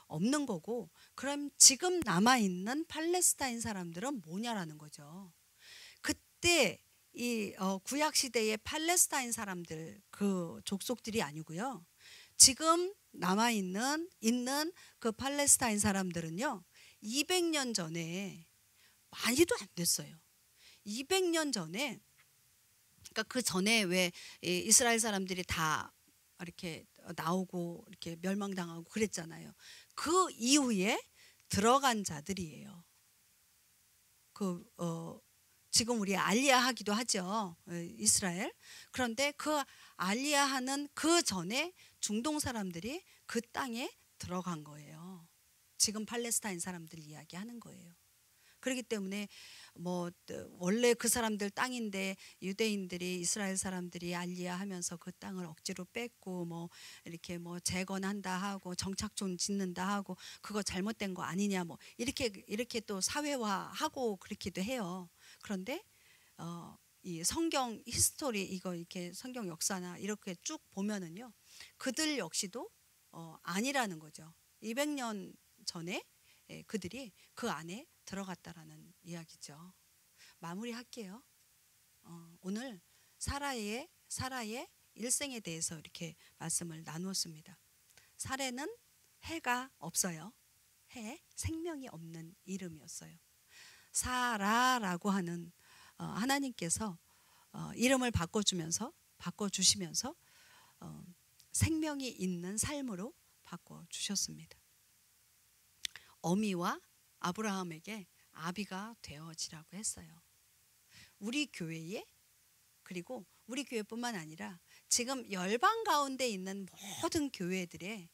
없는 거고 그럼 지금 남아 있는 팔레스타인 사람들은 뭐냐라는 거죠. 그때 이 구약 시대의 팔레스타인 사람들 그 족속들이 아니고요. 지금 남아 있는 그 팔레스타인 사람들은요. 200년 전에 많이도 안 됐어요. 200년 전에 그러니까 그 전에 왜 이스라엘 사람들이 다 이렇게 나오고 이렇게 멸망당하고 그랬잖아요. 그 이후에 들어간 자들이에요. 지금 우리 알리야 하기도 하죠. 이스라엘. 그런데 그 알리야 하는 그 전에 중동 사람들이 그 땅에 들어간 거예요. 지금 팔레스타인 사람들 이야기하는 거예요. 그렇기 때문에 뭐 원래 그 사람들 땅인데 유대인들이 이스라엘 사람들이 알리야 하면서 그 땅을 억지로 뺏고 뭐 이렇게 뭐 재건한다 하고 정착촌 짓는다 하고 그거 잘못된 거 아니냐 뭐 이렇게 또 사회화하고 그렇기도 해요. 그런데 이 성경 히스토리 이거 이렇게 성경 역사나 이렇게 쭉 보면은요. 그들 역시도 아니라는 거죠. 200년 전에 그들이 그 안에 들어갔다라는 이야기죠. 마무리할게요. 오늘 사라의 일생에 대해서 이렇게 말씀을 나누었습니다. 사라는 해가 없어요. 해, 생명이 없는 이름이었어요. 사라라고 하는 하나님께서 이름을 바꿔주시면서 생명이 있는 삶으로 바꿔주셨습니다. 어미와 아브라함에게 아비가 되어지라고 했어요. 우리 교회에 그리고 우리 교회뿐만 아니라 지금 열방 가운데 있는 모든 교회들의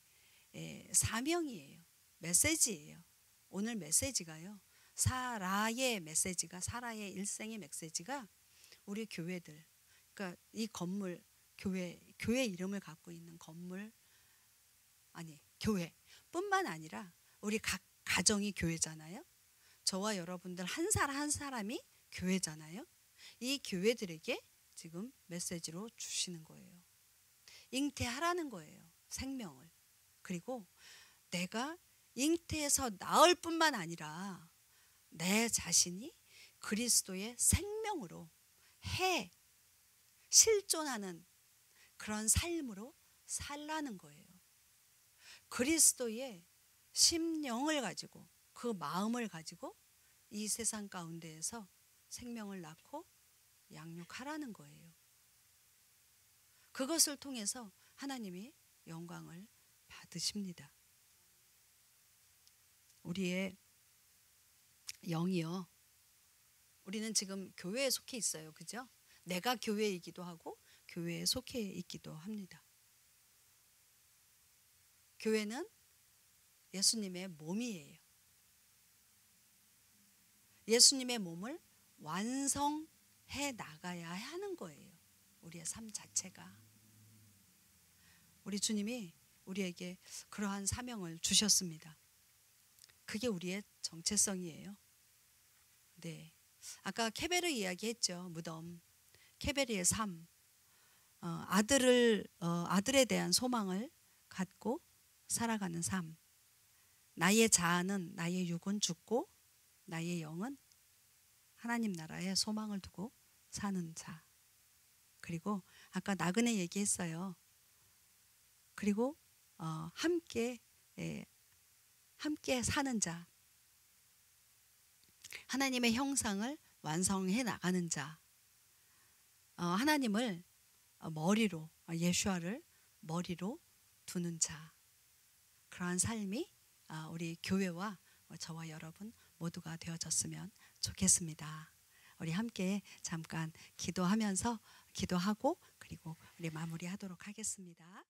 사명이에요. 메시지예요. 오늘 메시지가요. 사라의 메시지가 사라의 일생의 메시지가 우리 교회들 그러니까 이 건물 교회 이름을 갖고 있는 건물 아니 교회뿐만 아니라 우리 각 가정이 교회잖아요. 저와 여러분들 한 사람 한 사람이 교회잖아요. 이 교회들에게 지금 메시지로 주시는 거예요. 잉태하라는 거예요. 생명을. 그리고 내가 잉태해서 낳을 뿐만 아니라 내 자신이 그리스도의 생명으로 실존하는 그런 삶으로 살라는 거예요. 그리스도의 심령을 가지고 그 마음을 가지고 이 세상 가운데에서 생명을 낳고 양육하라는 거예요. 그것을 통해서 하나님이 영광을 받으십니다. 우리의 영이요. 우리는 지금 교회에 속해 있어요. 그죠? 내가 교회이기도 하고 교회에 속해 있기도 합니다. 교회는 예수님의 몸이에요. 예수님의 몸을 완성해 나가야 하는 거예요. 우리의 삶 자체가. 우리 주님이 우리에게 그러한 사명을 주셨습니다. 그게 우리의 정체성이에요. 네. 아까 케베르 이야기했죠. 무덤. 케베르의 삶. 아들에 대한 소망을 갖고 살아가는 삶. 나의 자아는 나의 육은 죽고 나의 영은 하나님 나라에 소망을 두고 사는 자. 그리고 아까 나그네 얘기했어요. 그리고 함께 사는 자. 하나님의 형상을 완성해 나가는 자. 하나님을 머리로 예수아를 머리로 두는 자. 그러한 삶이 우리 교회와 저와 여러분 모두가 되어졌으면 좋겠습니다. 우리 함께 잠깐 기도하고 그리고 우리 마무리하도록 하겠습니다.